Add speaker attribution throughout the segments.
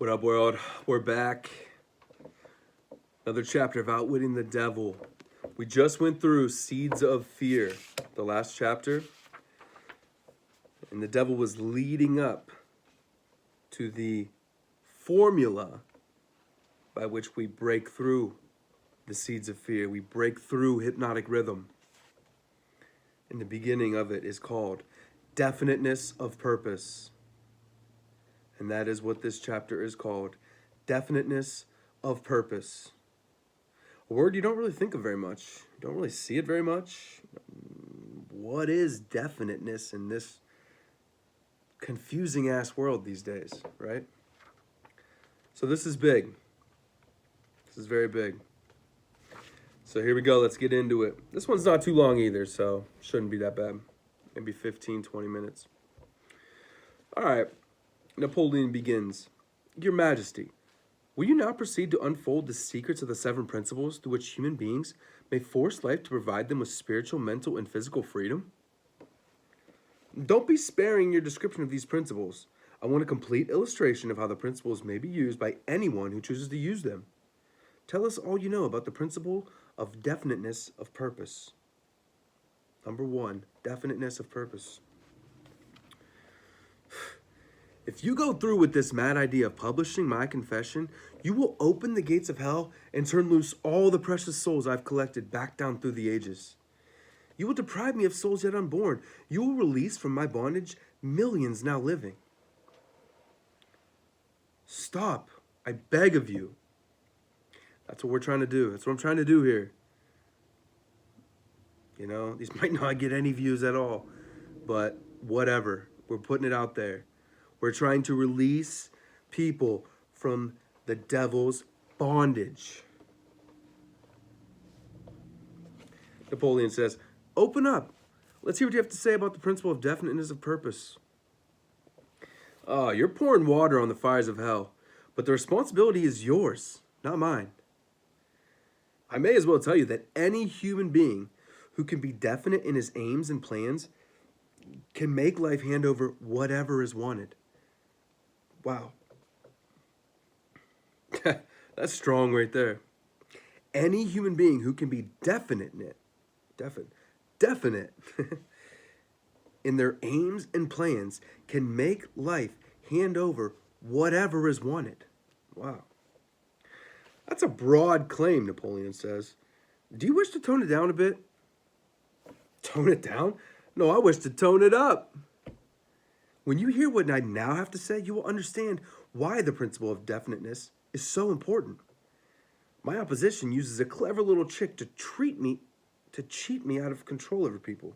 Speaker 1: What up, world? We're back. Another chapter of Outwitting the Devil. We just went through Seeds of Fear, the last chapter. And the devil was leading up to the formula by which we break through the seeds of fear. We break through hypnotic rhythm. And the beginning of it is called Definiteness of Purpose. And that is what this chapter is called. Definiteness of Purpose. A word you don't really think of very much. You don't really see it very much. What is definiteness in this confusing ass world these days, right? So this is big. This is very big. So here we go. Let's get into it. This one's not too long either, so shouldn't be that bad. Maybe 15, 20 minutes. All right. Napoleon begins. Your Majesty, will you now proceed to unfold the secrets of the 7 principles through which human beings may force life to provide them with spiritual, mental, and physical freedom? Don't be sparing in your description of these principles. I want a complete illustration of how the principles may be used by anyone who chooses to use them. Tell us all you know about the principle of definiteness of purpose. Number 1, definiteness of purpose. If you go through with this mad idea of publishing my confession, you will open the gates of hell and turn loose all the precious souls I've collected back down through the ages. You will deprive me of souls yet unborn. You will release from my bondage millions now living. Stop, I beg of you. That's what we're trying to do. That's what I'm trying to do here. You know, these might not get any views at all, but whatever. We're putting it out there. We're trying to release people from the devil's bondage. Napoleon says, open up. Let's hear what you have to say about the principle of definiteness of purpose. You're pouring water on the fires of hell, but the responsibility is yours, not mine. I may as well tell you that any human being who can be definite in his aims and plans can make life hand over whatever is wanted. Wow. That's strong right there. Any human being who can be definite in their aims and plans can make life hand over whatever is wanted. Wow. That's a broad claim, Napoleon says. Do you wish to tone it down a bit? Tone it down? No, I wish to tone it up. When you hear what I now have to say, you will understand why the principle of definiteness is so important. My opposition uses a clever little trick to cheat me out of control over people.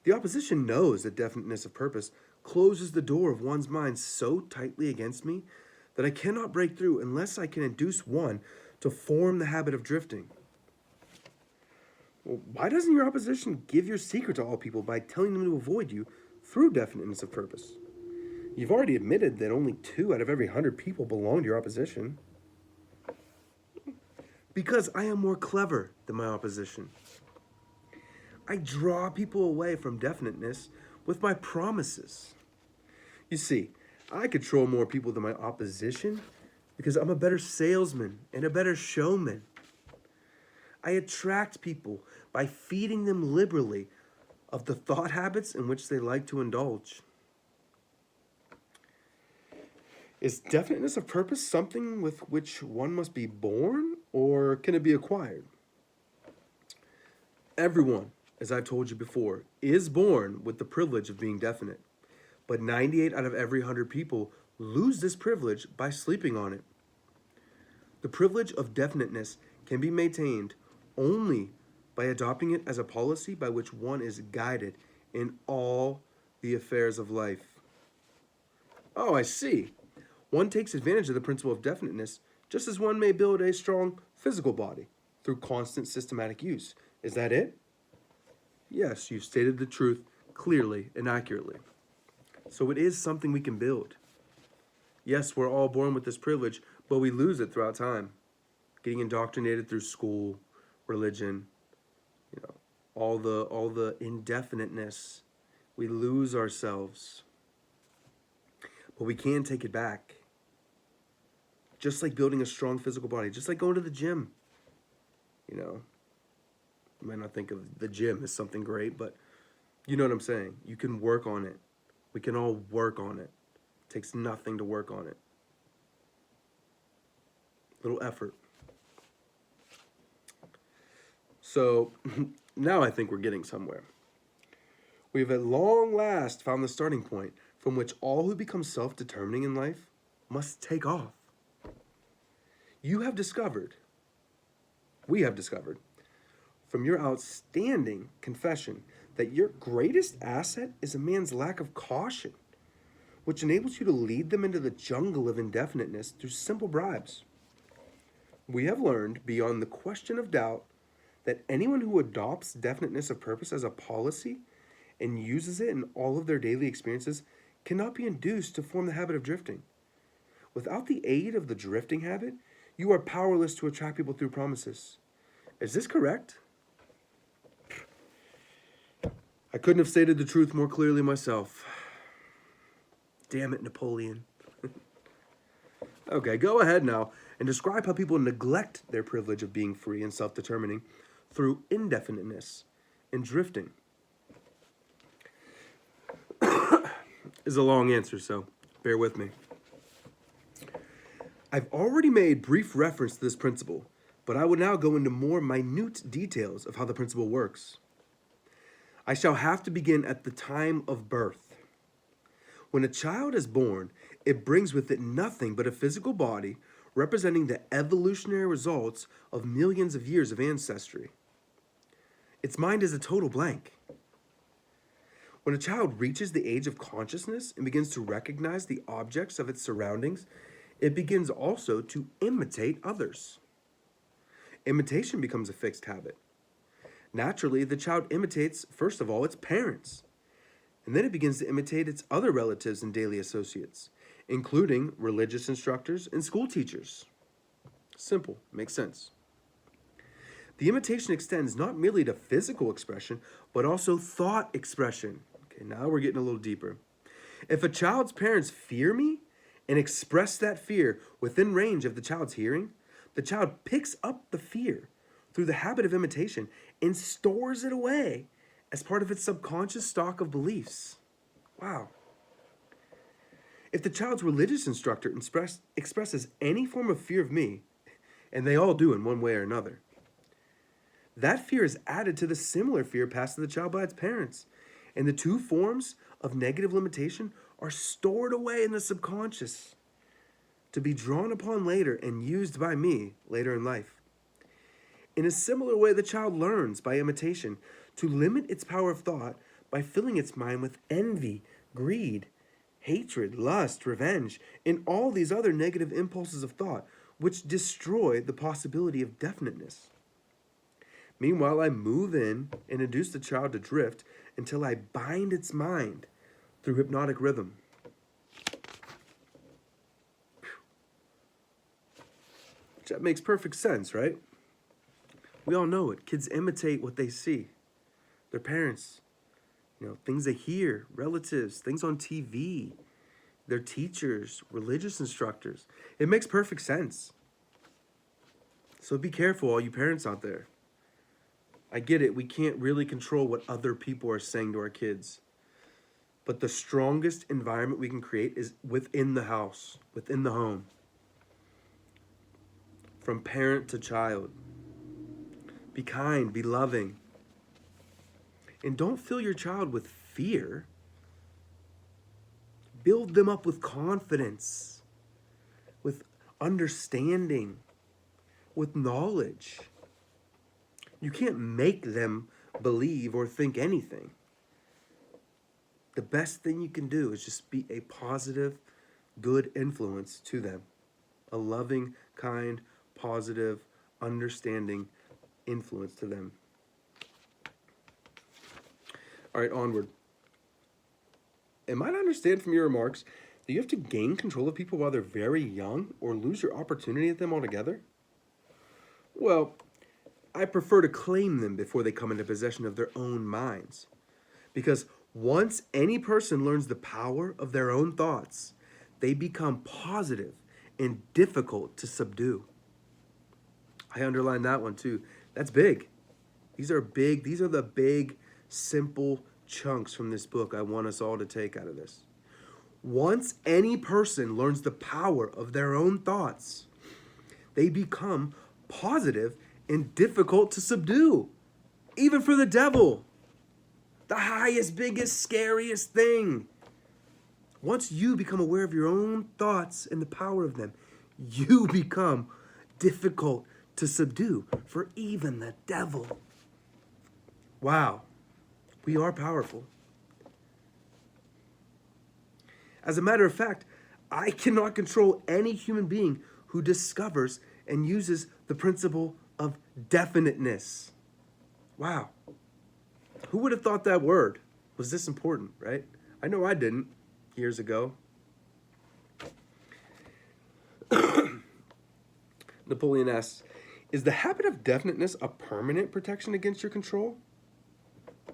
Speaker 1: The opposition knows that definiteness of purpose closes the door of one's mind so tightly against me that I cannot break through unless I can induce one to form the habit of drifting. Well, why doesn't your opposition give your secret to all people by telling them to avoid you through definiteness of purpose? You've already admitted that only 2 out of every 100 people belong to your opposition. Because I am more clever than my opposition. I draw people away from definiteness with my promises. You see, I control more people than my opposition because I'm a better salesman and a better showman. I attract people by feeding them liberally of the thought habits in which they like to indulge. Is definiteness of purpose something with which one must be born, or can it be acquired? Everyone, as I've told you before, is born with the privilege of being definite. But 98 out of every 100 people lose this privilege by sleeping on it. The privilege of definiteness can be maintained only by adopting it as a policy by which one is guided in all the affairs of life. Oh, I see. One takes advantage of the principle of definiteness just as one may build a strong physical body through constant systematic use. Is that it? Yes, you've stated the truth clearly and accurately. So it is something we can build. Yes, we're all born with this privilege, but we lose it throughout time. Getting indoctrinated through school, religion, all the indefiniteness. We lose ourselves. But we can take it back. Just like building a strong physical body, just like going to the gym. You know, you might not think of the gym as something great, but you know what I'm saying. You can work on it. We can all work on it. It takes nothing to work on it. Little effort. So now I think we're getting somewhere. We have at long last found the starting point from which all who become self-determining in life must take off. We have discovered, from your outstanding confession that your greatest asset is a man's lack of caution, which enables you to lead them into the jungle of indefiniteness through simple bribes. We have learned, beyond the question of doubt, that anyone who adopts definiteness of purpose as a policy and uses it in all of their daily experiences cannot be induced to form the habit of drifting. Without the aid of the drifting habit, you are powerless to attract people through promises. Is this correct? I couldn't have stated the truth more clearly myself. Damn it, Napoleon. Okay, go ahead now and describe how people neglect their privilege of being free and self-determining through indefiniteness and drifting. Is a long answer, so bear with me. I've already made brief reference to this principle, but I will now go into more minute details of how the principle works. I shall have to begin at the time of birth. When a child is born, it brings with it nothing but a physical body representing the evolutionary results of millions of years of ancestry. Its mind is a total blank. When a child reaches the age of consciousness and begins to recognize the objects of its surroundings, it begins also to imitate others. Imitation becomes a fixed habit. Naturally, the child imitates, first of all, its parents, and then it begins to imitate its other relatives and daily associates, including religious instructors and school teachers. Simple, makes sense. The imitation extends not merely to physical expression, but also thought expression. Okay, now we're getting a little deeper. If a child's parents fear me and express that fear within range of the child's hearing, the child picks up the fear through the habit of imitation and stores it away as part of its subconscious stock of beliefs. Wow. If the child's religious instructor expresses any form of fear of me, and they all do in one way or another, that fear is added to the similar fear passed to the child by its parents, and the two forms of negative limitation are stored away in the subconscious to be drawn upon later and used by me later in life. In a similar way, the child learns by imitation to limit its power of thought by filling its mind with envy, greed, hatred, lust, revenge, and all these other negative impulses of thought, which destroy the possibility of definiteness. Meanwhile, I move in and induce the child to drift until I bind its mind through hypnotic rhythm. That makes perfect sense, right? We all know it. Kids imitate what they see. Their parents, things they hear, relatives, things on TV, their teachers, religious instructors. It makes perfect sense. So be careful, all you parents out there. I get it. We can't really control what other people are saying to our kids. But the strongest environment we can create is within the house, within the home. From parent to child. Be kind, be loving. And don't fill your child with fear. Build them up with confidence, with understanding, with knowledge. You can't make them believe or think anything. The best thing you can do is just be a positive, good influence to them. A loving, kind, positive, understanding influence to them. All right, onward. Am I to understand from your remarks that you have to gain control of people while they're very young or lose your opportunity at them altogether? Well, I prefer to claim them before they come into possession of their own minds. Because once any person learns the power of their own thoughts, they become positive and difficult to subdue. I underline that one too. That's big. These are the big, simple chunks from this book I want us all to take out of this. Once any person learns the power of their own thoughts, they become positive and difficult to subdue. Even for the devil. The highest, biggest, scariest thing. Once you become aware of your own thoughts and the power of them, you become difficult to subdue for even the devil. Wow. We are powerful. As a matter of fact, I cannot control any human being who discovers and uses the principle of definiteness. Wow. Who would have thought that word was this important, right? I know I didn't years ago. Napoleon asks, is the habit of definiteness a permanent protection against your control?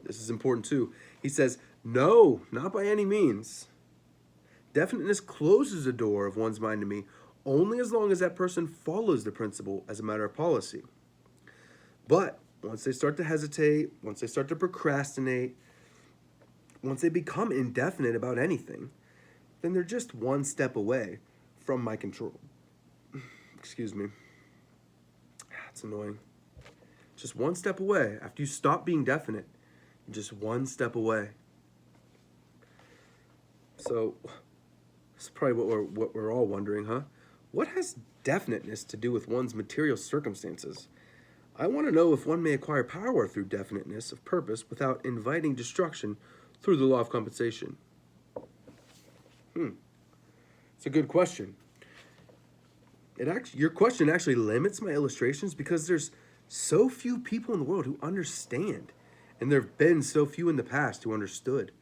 Speaker 1: This is important too. He says, no, not by any means. Definiteness closes the door of one's mind to me only as long as that person follows the principle as a matter of policy. But once they start to hesitate, once they start to procrastinate, once they become indefinite about anything, then they're just one step away from my control. Excuse me. It's annoying. Just one step away. After you stop being definite, you're just one step away. So, that's probably what we're all wondering, huh? What has definiteness to do with one's material circumstances? I want to know if one may acquire power through definiteness of purpose without inviting destruction through the law of compensation. It's a good question. Your question actually limits my illustrations because there's so few people in the world who understand, and there have been so few in the past who understood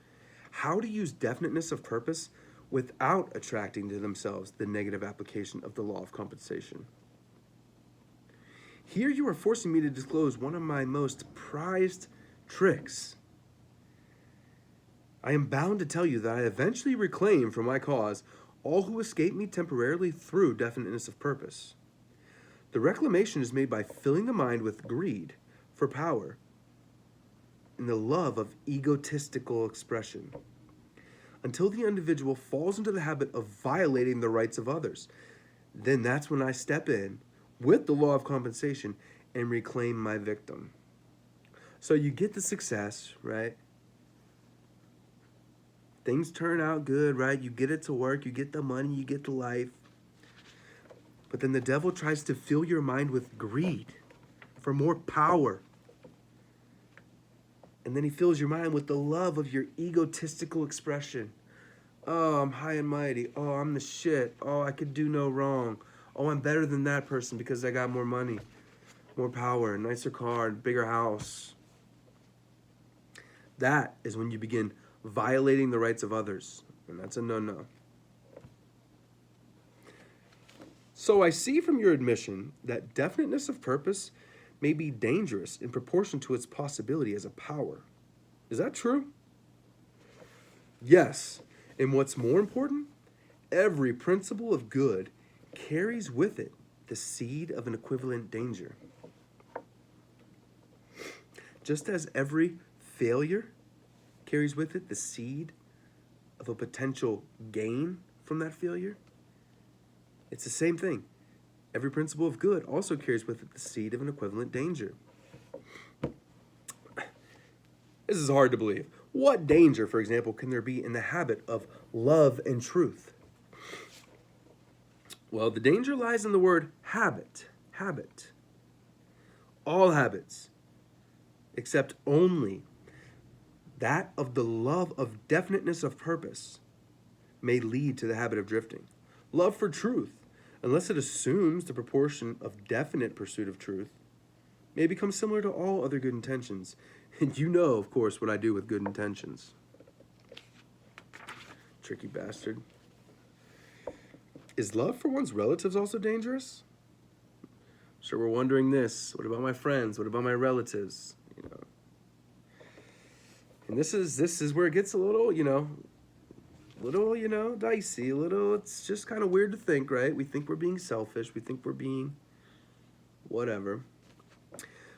Speaker 1: how to use definiteness of purpose without attracting to themselves the negative application of the law of compensation. Here you are forcing me to disclose one of my most prized tricks. I am bound to tell you that I eventually reclaim for my cause all who escape me temporarily through definiteness of purpose. The reclamation is made by filling the mind with greed for power and the love of egotistical expression, until the individual falls into the habit of violating the rights of others. Then that's when I step in with the law of compensation and reclaim my victim. So you get the success, right? Things turn out good, right? You get it to work, you get the money, you get the life. But then the devil tries to fill your mind with greed for more power. And then he fills your mind with the love of your egotistical expression. Oh, I'm high and mighty. Oh, I'm the shit. Oh, I could do no wrong. Oh, I'm better than that person because I got more money, more power, a nicer car, bigger house. That is when you begin violating the rights of others. And that's a no-no. So I see from your admission that definiteness of purpose may be dangerous in proportion to its possibility as a power. Is that true? Yes. And what's more important, every principle of good carries with it the seed of an equivalent danger. Just as every failure carries with it the seed of a potential gain from that failure, it's the same thing. Every principle of good also carries with it the seed of an equivalent danger. This is hard to believe. What danger, for example, can there be in the habit of love and truth? Well, the danger lies in the word habit. Habit. All habits, except only that of the love of definiteness of purpose, may lead to the habit of drifting. Love for truth, unless it assumes the proportion of definite pursuit of truth, may become similar to all other good intentions. And you know, of course, what I do with good intentions. Tricky bastard. Is love for one's relatives also dangerous? Sure, we're wondering this. What about my friends? What about my relatives? You know. And this is where it gets a little, little, dicey, a little, it's just kind of weird to think, right? We think we're being selfish. We think we're being whatever.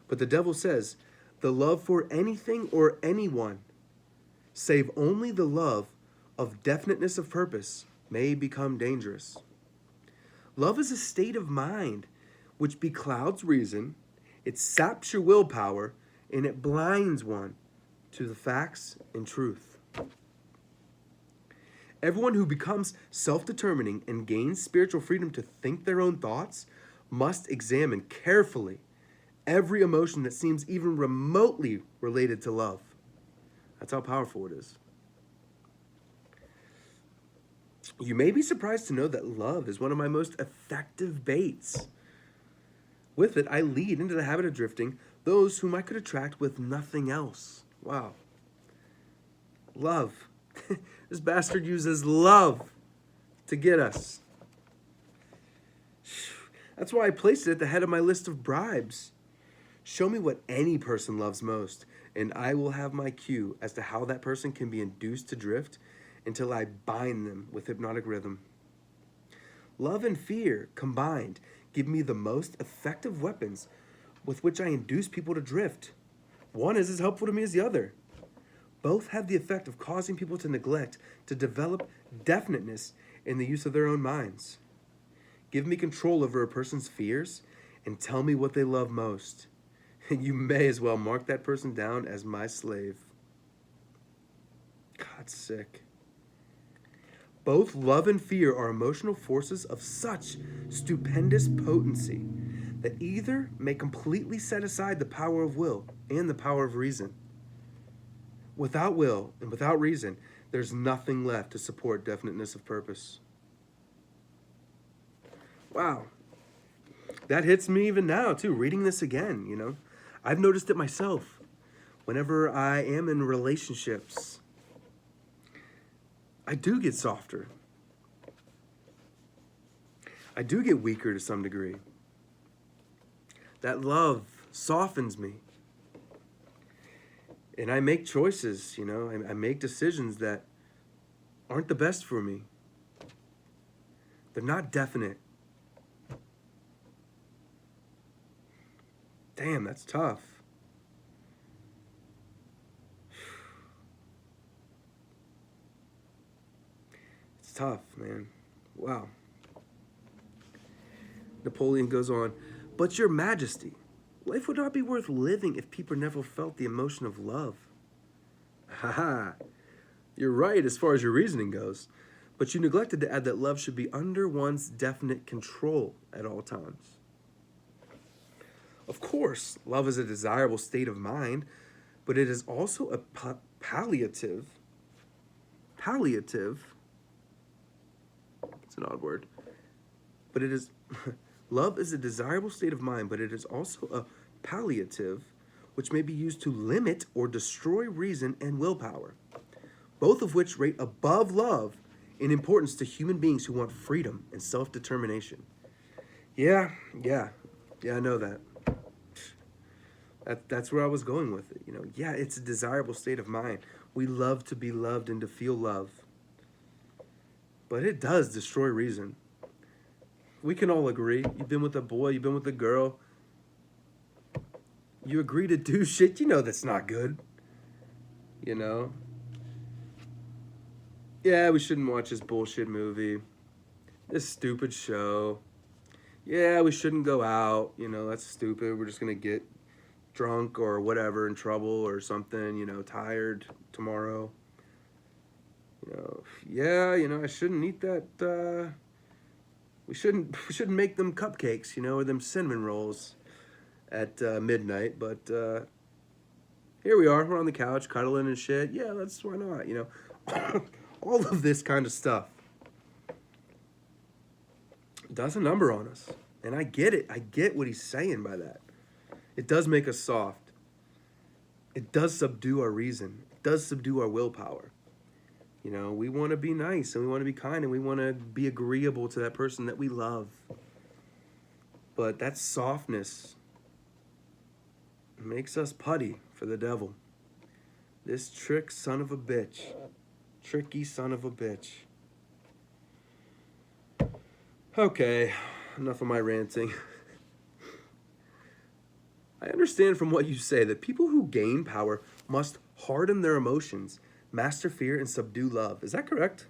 Speaker 1: But the devil says, the love for anything or anyone, save only the love of definiteness of purpose, may become dangerous. Love is a state of mind which beclouds reason, it saps your willpower, and it blinds one to the facts and truth. Everyone who becomes self-determining and gains spiritual freedom to think their own thoughts must examine carefully every emotion that seems even remotely related to love. That's how powerful it is. You may be surprised to know that love is one of my most effective baits. With it, I lead into the habit of drifting those whom I could attract with nothing else. Wow. Love. This bastard uses love to get us. That's why I placed it at the head of my list of bribes. Show me what any person loves most, and I will have my cue as to how that person can be induced to drift until I bind them with hypnotic rhythm. Love and fear combined give me the most effective weapons with which I induce people to drift. One is as helpful to me as the other. Both have the effect of causing people to neglect to develop definiteness in the use of their own minds. Give me control over a person's fears and tell me what they love most. And you may as well mark that person down as my slave. God, sick. Both love and fear are emotional forces of such stupendous potency that either may completely set aside the power of will and the power of reason. Without will and without reason, there's nothing left to support definiteness of purpose. Wow. That hits me even now, too, reading this again, I've noticed it myself. Whenever I am in relationships, I do get softer. I do get weaker to some degree. That love softens me. And I make choices, I make decisions that aren't the best for me. They're not definite. Damn, that's tough. It's tough, man. Wow. Napoleon goes on, but your majesty, life would not be worth living if people never felt the emotion of love. Haha, you're right as far as your reasoning goes, but you neglected to add that love should be under one's definite control at all times. Of course, love is a desirable state of mind, but it is also a palliative. Palliative. It's an odd word. But it is... Love is a desirable state of mind, but it is also a palliative, which may be used to limit or destroy reason and willpower, both of which rate above love in importance to human beings who want freedom and self-determination. Yeah, I know that. That's where I was going with it. Yeah, it's a desirable state of mind. We love to be loved and to feel love. But it does destroy reason. We can all agree. You've been with a boy, you've been with a girl. You agree to do shit that's not good. Yeah, we shouldn't watch this bullshit movie. This stupid show. Yeah, we shouldn't go out. That's stupid. We're just going to get drunk or whatever, in trouble or something, tired tomorrow. I shouldn't eat that, we shouldn't make them cupcakes, or them cinnamon rolls at midnight, but here we are, we're on the couch, cuddling and shit. Yeah, why not, all of this kind of stuff does a number on us. And I get it. I get what he's saying by that. It does make us soft. It does subdue our reason. It does subdue our willpower. We want to be nice and we want to be kind and we want to be agreeable to that person that we love. But that softness makes us putty for the devil. This trick son of a bitch Tricky son of a bitch. Okay, enough of my ranting. I understand from what you say that people who gain power must harden their emotions, master fear, and subdue love. Is that correct?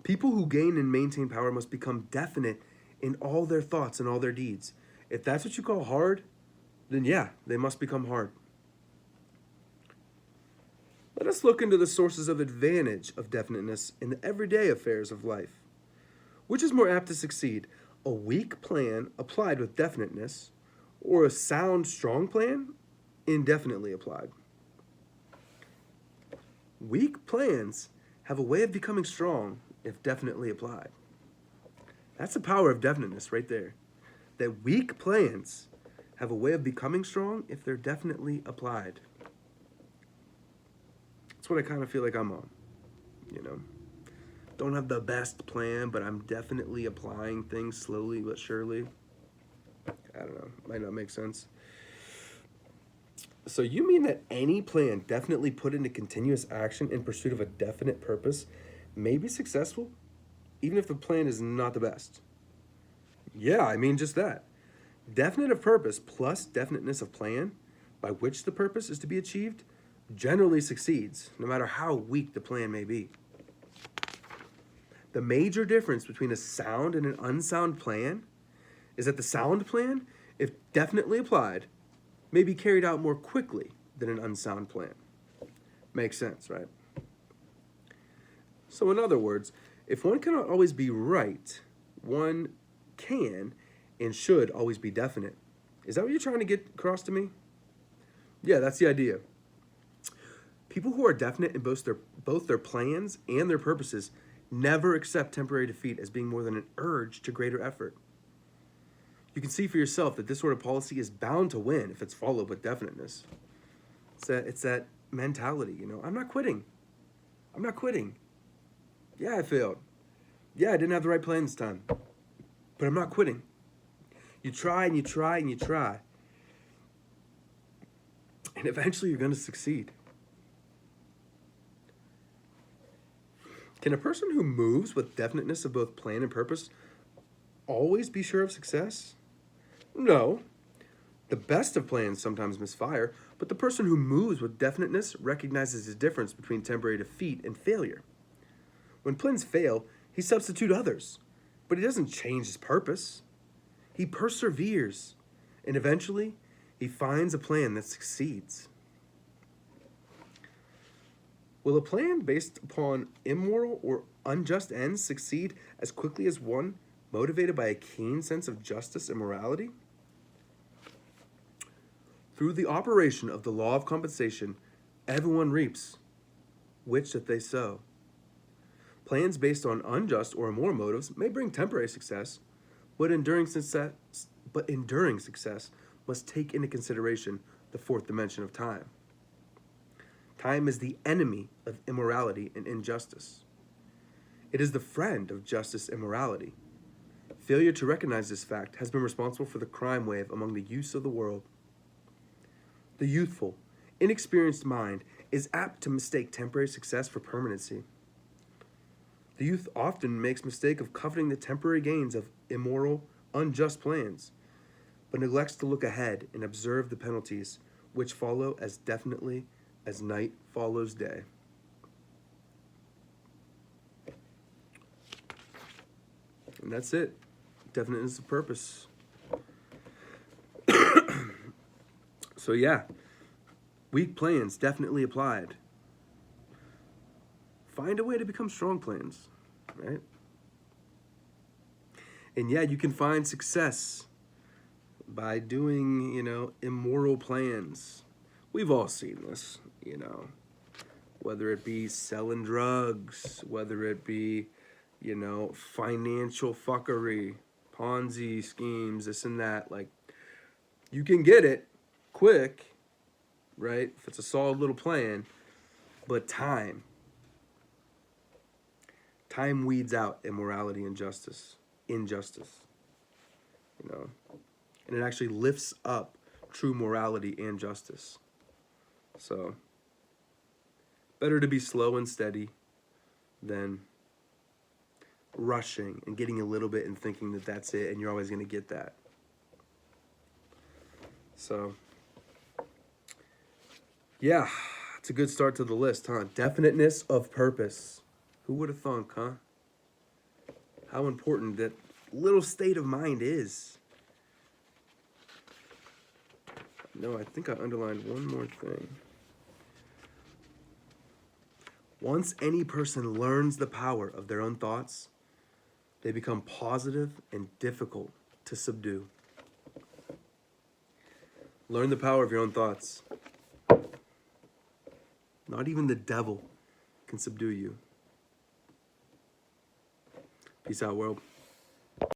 Speaker 1: People who gain and maintain power must become definite in all their thoughts and all their deeds. If that's what you call hard, then yeah, they must become hard. Let us look into the sources of advantage of definiteness in the everyday affairs of life. Which is more apt to succeed, a weak plan applied with definiteness, or a sound, strong plan indefinitely applied? Weak plans have a way of becoming strong if definitely applied. That's the power of definiteness right there. That weak plans have a way of becoming strong if they're definitely applied. That's what I kind of feel like I'm on, you know. Don't have the best plan, but I'm definitely applying things slowly but surely. I don't know, might not make sense. So you mean that any plan definitely put into continuous action in pursuit of a definite purpose may be successful, even if the plan is not the best? Yeah, I mean just that. Definite of purpose plus definiteness of plan, by which the purpose is to be achieved, generally succeeds, no matter how weak the plan may be. The major difference between a sound and an unsound plan is that the sound plan, if definitely applied, may be carried out more quickly than an unsound plan. Makes sense, right? So in other words, if one cannot always be right, one can and should always be definite. Is that what you're trying to get across to me? Yeah, that's the idea. People who are definite in both their plans and their purposes never accept temporary defeat as being more than an urge to greater effort. You can see for yourself that this sort of policy is bound to win if it's followed with definiteness. It's that mentality, you know. I'm not quitting. I'm not quitting. Yeah, I failed. Yeah, I didn't have the right plan this time. But I'm not quitting. You try and you try and you try. And eventually you're going to succeed. Can a person who moves with definiteness of both plan and purpose always be sure of success? No. The best of plans sometimes misfire, but the person who moves with definiteness recognizes the difference between temporary defeat and failure. When plans fail, he substitutes others, but he doesn't change his purpose. He perseveres, and eventually he finds a plan that succeeds. Will a plan based upon immoral or unjust ends succeed as quickly as one motivated by a keen sense of justice and morality? Through the operation of the law of compensation, everyone reaps which that they sow. Plans based on unjust or immoral motives may bring temporary success, but enduring success must take into consideration the fourth dimension of time. Time is the enemy of immorality and injustice. It is the friend of justice and morality. Failure to recognize this fact has been responsible for the crime wave among the youths of the world. The youthful, inexperienced mind is apt to mistake temporary success for permanency. The youth often makes mistake of coveting the temporary gains of immoral, unjust plans, but neglects to look ahead and observe the penalties which follow as definitely as night follows day. And that's it. Definiteness of purpose. So yeah, weak plans definitely applied. Find a way to become strong plans, right? And yeah, you can find success by doing, immoral plans. We've all seen this, whether it be selling drugs, whether it be, financial fuckery, Ponzi schemes, this and that. Like, you can get it quick, right? If it's a solid little plan, but time weeds out immorality and injustice, and it actually lifts up true morality and justice. So Better to be slow and steady than rushing and getting a little bit and thinking that that's it and you're always going to get that. So, yeah, it's a good start to the list, huh? Definiteness of purpose. Who would have thunk, huh? How important that little state of mind is. No, I think I underlined one more thing. Once any person learns the power of their own thoughts, they become positive and difficult to subdue. Learn the power of your own thoughts. Not even the devil can subdue you. Peace out, world.